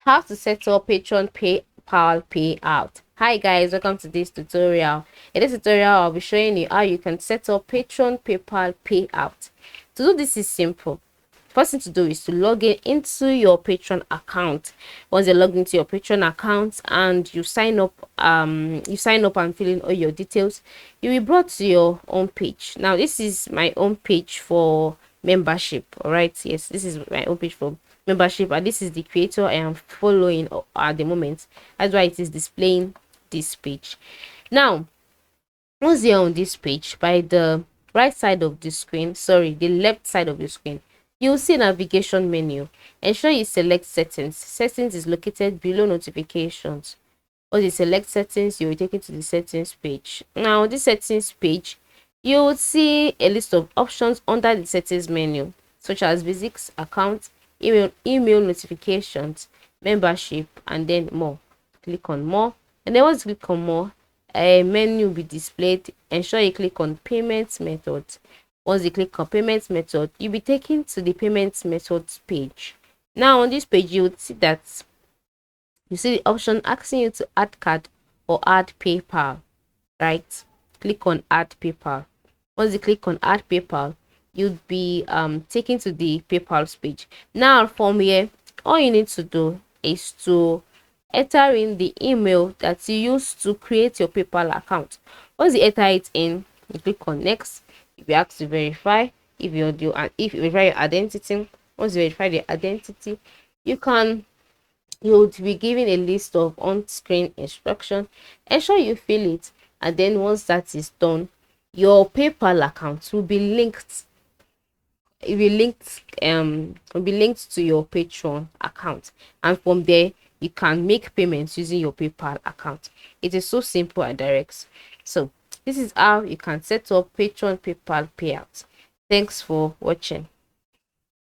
How to set up Patreon PayPal payout. Hi guys, welcome to this tutorial. In this tutorial, I'll be showing you how you can set up Patreon PayPal payout. To do this is simple. First thing to do is to log in into your Patreon account. Once you log into your Patreon account and you sign up and fill in all your details, you will be brought to your own page. Now this is my own page for membership. All right, yes, this is my own page for membership, and this is the creator I am following at the moment. That's why it is displaying this page. Now once you're on this page, by the right side of the screen, the left side of the screen, you'll see navigation menu. Ensure you select settings. Settings is located below notifications. Once you select settings, you'll be taken to the settings page. Now on this settings page, you will see a list of options under the settings menu, such as basics, account, email notifications, membership, and then more. Click on more, and then once you click on more, a menu will be displayed. Ensure you click on payment method. Once you click on payment method, you'll be taken to the payment methods page. Now on this page, you would see that you see the option asking you to add card or add PayPal, right? Click on add PayPal. Once you click on add PayPal, you'd be taken to the PayPal page. Now from here, all you need to do is to enter in the email that you used to create your PayPal account. Once you enter it in, you click on next. If you ask to verify, if you verify your identity, once you verify the identity, you'll be given a list of on-screen instructions. Ensure you fill it, and then once that is done, your PayPal account will be linked. It will be linked to your Patreon account, and from there you can make payments using your PayPal account. It is so simple and direct. So this is how you can set up Patreon PayPal payout. Thanks for watching.